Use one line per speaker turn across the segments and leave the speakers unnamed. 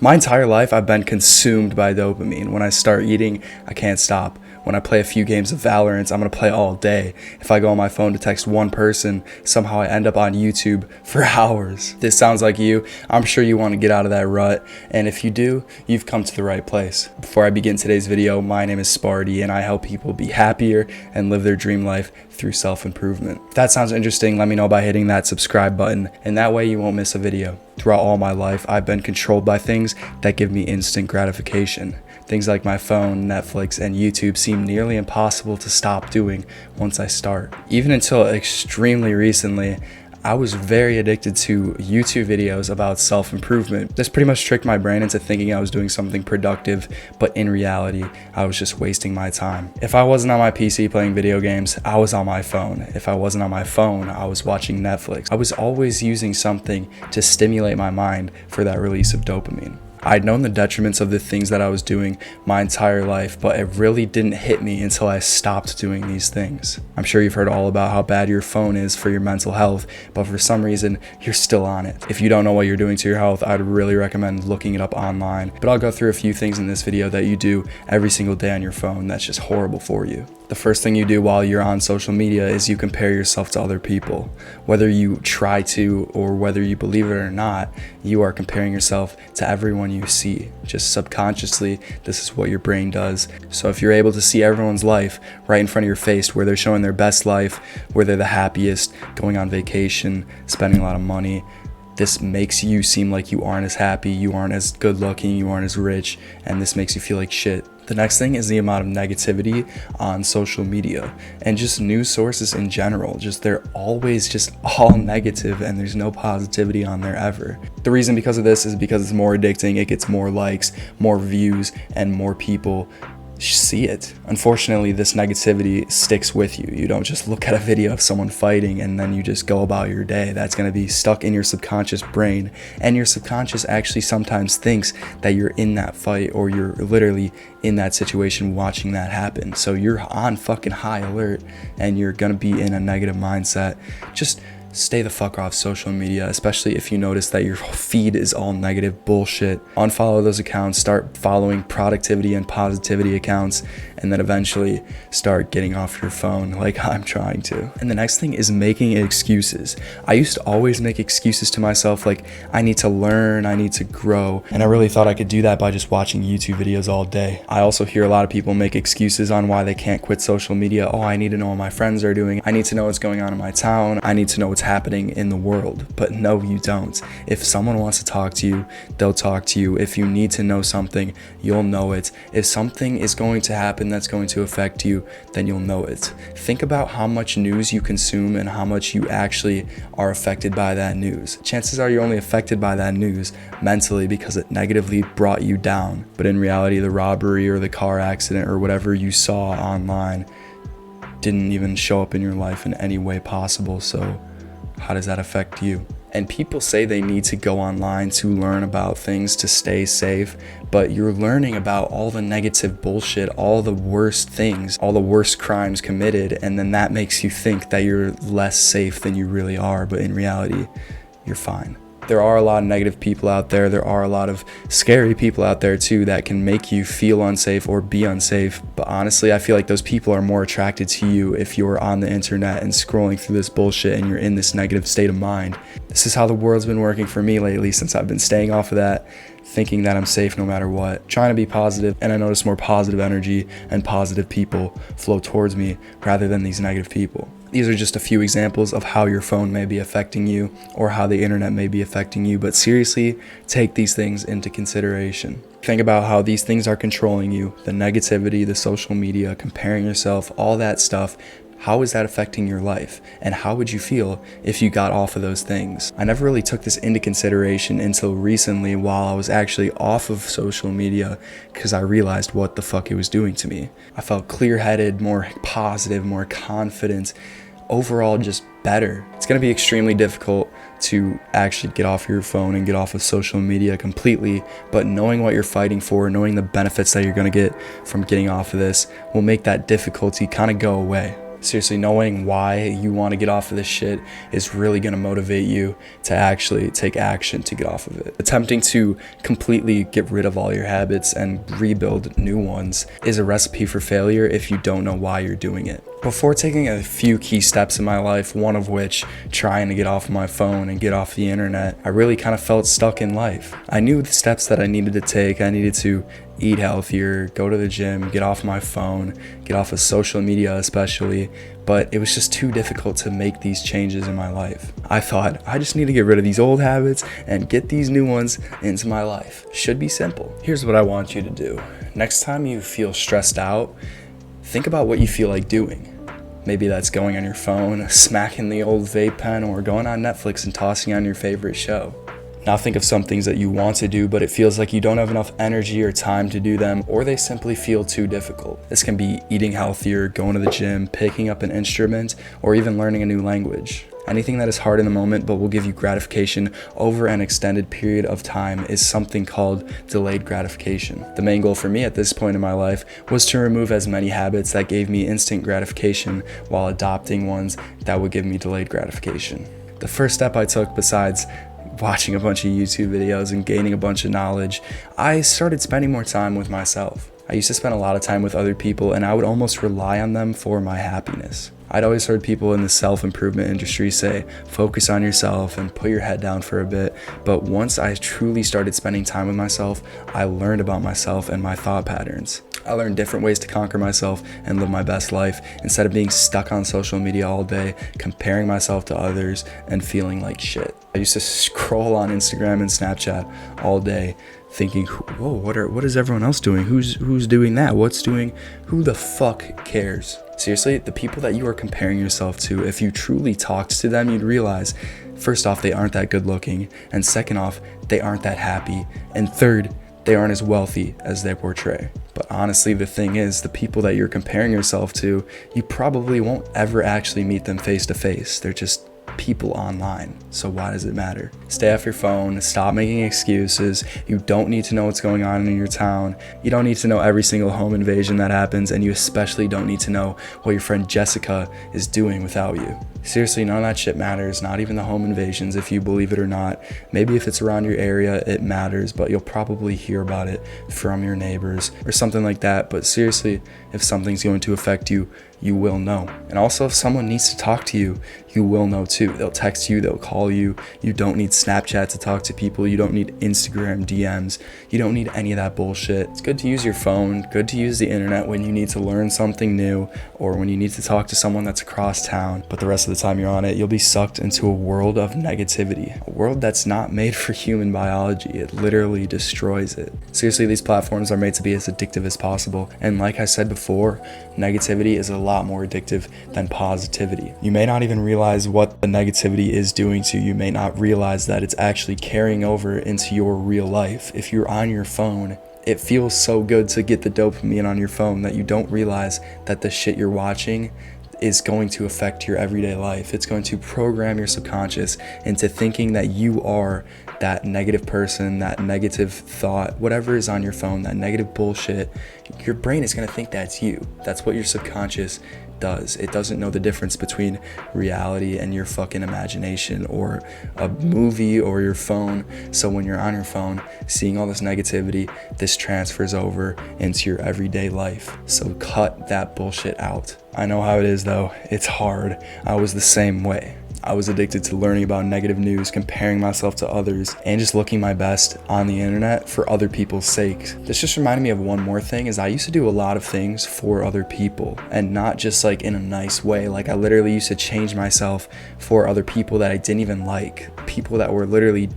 My entire life, I've been consumed by dopamine. When I start eating, I can't stop. When I play a few games of Valorant, I'm gonna play all day. If I go on my phone to text one person, somehow I end up on YouTube for hours. This sounds like you. I'm sure you want to get out of that rut, and if you do, you've come to the right place. Before I begin today's video, my name is Sparty, and I help people be happier and live their dream life through self-improvement. If that sounds interesting, let me know by hitting that subscribe button, and that way you won't miss a video. Throughout all my life, I've been controlled by things that give me instant gratification. Things like my phone, Netflix, and YouTube seem nearly impossible to stop doing once I start. Even until extremely recently, I was very addicted to YouTube videos about self-improvement. This pretty much tricked my brain into thinking I was doing something productive, but in reality, I was just wasting my time. If I wasn't on my PC playing video games, I was on my phone. If I wasn't on my phone, I was watching Netflix. I was always using something to stimulate my mind for that release of dopamine. I'd known the detriments of the things that I was doing my entire life, but it really didn't hit me until I stopped doing these things. I'm sure you've heard all about how bad your phone is for your mental health, but for some reason, you're still on it. If you don't know what you're doing to your health, I'd really recommend looking it up online. But I'll go through a few things in this video that you do every single day on your phone that's just horrible for you. The first thing you do while you're on social media is you compare yourself to other people. Whether you try to or whether you believe it or not, you are comparing yourself to everyone you see. Just subconsciously, this is what your brain does. So if you're able to see everyone's life right in front of your face, where they're showing their best life, where they're the happiest, going on vacation, spending a lot of money, this makes you seem like you aren't as happy, you aren't as good looking, you aren't as rich, and this makes you feel like shit. The next thing is the amount of negativity on social media and just news sources in general. They're always just all negative and there's no positivity on there ever. The reason because of this is because it's more addicting, it gets more likes, more views, and more people see it. Unfortunately, this negativity sticks with you. You don't just look at a video of someone fighting and then you just go about your day. That's going to be stuck in your subconscious brain, and your subconscious actually sometimes thinks that you're in that fight or you're literally in that situation watching that happen. So you're on fucking high alert and you're going to be in a negative mindset. Just stay the fuck off social media, especially if you notice that your feed is all negative bullshit. Unfollow those accounts, start following productivity and positivity accounts, and then eventually start getting off your phone like I'm trying to. And the next thing is making excuses. I used to always make excuses to myself like, I need to learn, I need to grow, and I really thought I could do that by just watching YouTube videos all day. I also hear a lot of people make excuses on why they can't quit social media. Oh, I need to know what my friends are doing. I need to know what's going on in my town. I need to know what's happening in the world. But no, you don't. If someone wants to talk to you, they'll talk to you. If you need to know something, you'll know it. If something is going to happen that's going to affect you, then you'll know it. Think about how much news you consume and how much you actually are affected by that news. Chances are you're only affected by that news mentally because it negatively brought you down. But in reality, the robbery or the car accident or whatever you saw online didn't even show up in your life in any way possible. So how does that affect you? And people say they need to go online to learn about things to stay safe, but you're learning about all the negative bullshit, all the worst things, all the worst crimes committed, and then that makes you think that you're less safe than you really are, but in reality, you're fine. There are a lot of negative people out there. There are a lot of scary people out there too that can make you feel unsafe or be unsafe. But honestly, I feel like those people are more attracted to you if you're on the internet and scrolling through this bullshit and you're in this negative state of mind. This is how the world's been working for me lately since I've been staying off of that, thinking that I'm safe no matter what, trying to be positive, and I notice more positive energy and positive people flow towards me rather than these negative people. These are just a few examples of how your phone may be affecting you or how the internet may be affecting you, but seriously, take these things into consideration. Think about how these things are controlling you, the negativity, the social media, comparing yourself, all that stuff. How is that affecting your life? And how would you feel if you got off of those things? I never really took this into consideration until recently while I was actually off of social media because I realized what the fuck it was doing to me. I felt clear-headed, more positive, more confident, overall just better. It's going to be extremely difficult to actually get off your phone and get off of social media completely, but knowing what you're fighting for, knowing the benefits that you're going to get from getting off of this will make that difficulty kind of go away. Seriously, knowing why you want to get off of this shit is really going to motivate you to actually take action to get off of it. Attempting to completely get rid of all your habits and rebuild new ones is a recipe for failure if you don't know why you're doing it. Before taking a few key steps in my life, one of which trying to get off my phone and get off the internet, I really kind of felt stuck in life. I knew the steps that I needed to take. I needed to eat healthier, go to the gym, get off my phone, get off of social media especially, but it was just too difficult to make these changes in my life. I thought, I just need to get rid of these old habits and get these new ones into my life. Should be simple. Here's what I want you to do. Next time you feel stressed out, think about what you feel like doing. Maybe that's going on your phone, smacking the old vape pen, or going on Netflix and tossing on your favorite show. Now think of some things that you want to do, but it feels like you don't have enough energy or time to do them, or they simply feel too difficult. This can be eating healthier, going to the gym, picking up an instrument, or even learning a new language. Anything that is hard in the moment but will give you gratification over an extended period of time is something called delayed gratification. The main goal for me at this point in my life was to remove as many habits that gave me instant gratification while adopting ones that would give me delayed gratification. The first step I took, besides watching a bunch of YouTube videos and gaining a bunch of knowledge, I started spending more time with myself. I used to spend a lot of time with other people, and I would almost rely on them for my happiness. I'd always heard people in the self-improvement industry say, focus on yourself and put your head down for a bit. But once I truly started spending time with myself, I learned about myself and my thought patterns. I learned different ways to conquer myself and live my best life instead of being stuck on social media all day, comparing myself to others and feeling like shit. I used to scroll on Instagram and Snapchat all day thinking, whoa, what is everyone else doing? Who's doing that? Who the fuck cares? Seriously, the people that you are comparing yourself to, if you truly talked to them, you'd realize, first off, they aren't that good looking, and second off, they aren't that happy, and third, they aren't as wealthy as they portray. But honestly, the thing is, the people that you're comparing yourself to, you probably won't ever actually meet them face to face. They're just people online, so why does it matter? Stay off your phone, stop making excuses. You don't need to know what's going on in your town. You don't need to know every single home invasion that happens, and you especially don't need to know what your friend Jessica is doing without you. Seriously, none of that shit matters, not even the home invasions, if you believe it or not. Maybe if it's around your area, it matters, but you'll probably hear about it from your neighbors or something like that. But seriously, if something's going to affect you, you will know. And also, if someone needs to talk to you, you will know too. They'll text you, they'll call you. You don't need Snapchat to talk to people. You don't need Instagram DMs. You don't need any of that bullshit. It's good to use your phone, good to use the internet when you need to learn something new or when you need to talk to someone that's across town. But the rest of the time you're on it, you'll be sucked into a world of negativity, a world that's not made for human biology. It literally destroys it. Seriously, these platforms are made to be as addictive as possible. And like I said before, negativity is a lot more addictive than positivity. You may not even realize what the negativity is doing to you. You may not realize that it's actually carrying over into your real life. If you're on your phone, it feels so good to get the dopamine on your phone that you don't realize that the shit you're watching is going to affect your everyday life. It's going to program your subconscious into thinking that you are that negative person, that negative thought, whatever is on your phone, that negative bullshit. Your brain is going to think that's you. That's what your subconscious does. It doesn't know the difference between reality and your fucking imagination or a movie or your phone. So when you're on your phone seeing all this negativity, this transfers over into your everyday life. So cut that bullshit out. I know how it is though. It's hard. I was the same way. I was addicted to learning about negative news, comparing myself to others, and just looking my best on the internet for other people's sake. This just reminded me of one more thing, is I used to do a lot of things for other people, and not just like in a nice way. Like I literally used to change myself for other people that I didn't even like, people that were literally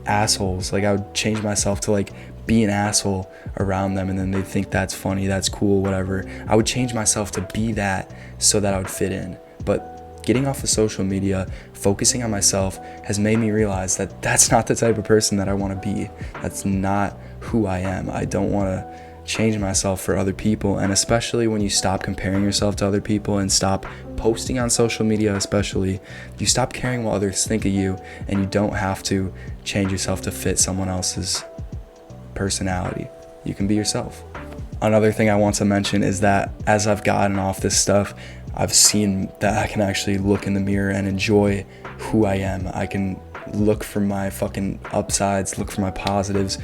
assholes. Like I would change myself to like be an asshole around them, and then they'd think that's funny, that's cool, whatever. I would change myself to be that so that I would fit in. But getting off of social media, focusing on myself has made me realize that that's not the type of person that I want to be. That's not who I am. I don't want to change myself for other people. And especially when you stop comparing yourself to other people and stop posting on social media, especially, you stop caring what others think of you, and you don't have to change yourself to fit someone else's personality. You can be yourself. Another thing I want to mention is that as I've gotten off this stuff, I've seen that I can actually look in the mirror and enjoy who I am. I can look for my fucking upsides, look for my positives,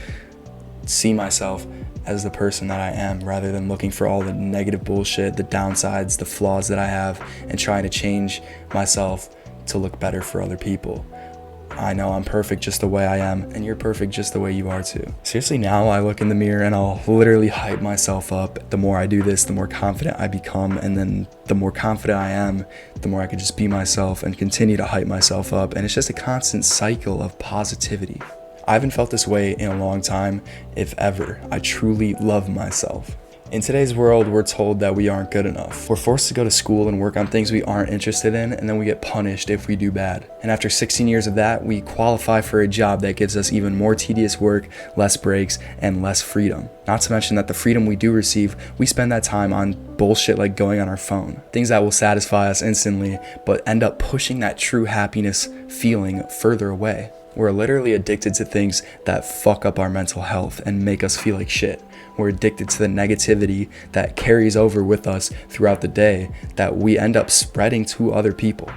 see myself as the person that I am, rather than looking for all the negative bullshit, the downsides, the flaws that I have, and trying to change myself to look better for other people. I know I'm perfect just the way I am, and you're perfect just the way you are too. Seriously, now I look in the mirror and I'll literally hype myself up. The more I do this, the more confident I become, and then the more confident I am, the more I can just be myself and continue to hype myself up, and it's just a constant cycle of positivity. I haven't felt this way in a long time, if ever. I truly love myself. In today's world, we're told that we aren't good enough. We're forced to go to school and work on things we aren't interested in, and then we get punished if we do bad. And after 16 years of that, we qualify for a job that gives us even more tedious work, less breaks, and less freedom. Not to mention that the freedom we do receive, we spend that time on bullshit like going on our phone. Things that will satisfy us instantly, but end up pushing that true happiness feeling further away. We're literally addicted to things that fuck up our mental health and make us feel like shit. We're addicted to the negativity that carries over with us throughout the day that we end up spreading to other people.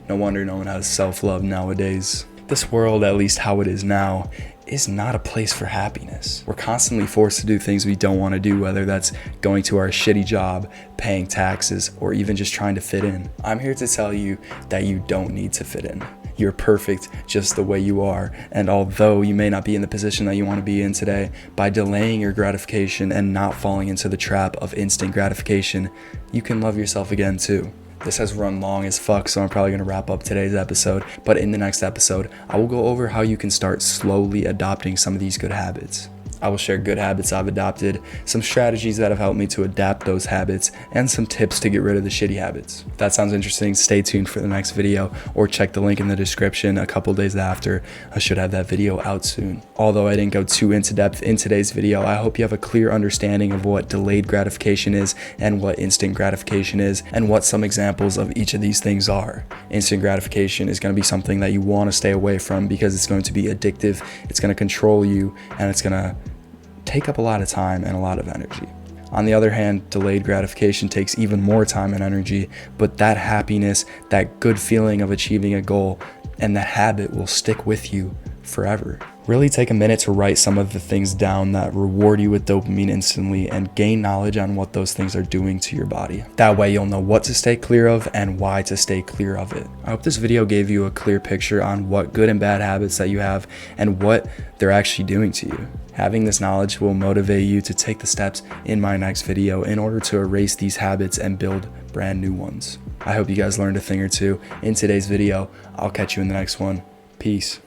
No wonder no one has self-love nowadays. This world, at least how it is now, is not a place for happiness. We're constantly forced to do things we don't want to do, whether that's going to our shitty job, paying taxes, or even just trying to fit in. I'm here to tell you that you don't need to fit in. You're perfect just the way you are, and although you may not be in the position that you want to be in today, by delaying your gratification and not falling into the trap of instant gratification, you can love yourself again too. This has run long as fuck, so I'm probably going to wrap up today's episode, but in the next episode, I will go over how you can start slowly adopting some of these good habits. I will share good habits I've adopted, some strategies that have helped me to adapt those habits, and some tips to get rid of the shitty habits. If that sounds interesting, stay tuned for the next video, or check the link in the description a couple days after. I should have that video out soon. Although I didn't go too into depth in today's video, I hope you have a clear understanding of what delayed gratification is, and what instant gratification is, and what some examples of each of these things are. Instant gratification is going to be something that you want to stay away from because it's going to be addictive, it's going to control you, and it's going to take up a lot of time and a lot of energy. On the other hand, delayed gratification takes even more time and energy, but that happiness, that good feeling of achieving a goal, and that habit will stick with you forever. Really take a minute to write some of the things down that reward you with dopamine instantly and gain knowledge on what those things are doing to your body. That way you'll know what to stay clear of and why to stay clear of it. I hope this video gave you a clear picture on what good and bad habits that you have and what they're actually doing to you. Having this knowledge will motivate you to take the steps in my next video in order to erase these habits and build brand new ones. I hope you guys learned a thing or two in today's video. I'll catch you in the next one. Peace.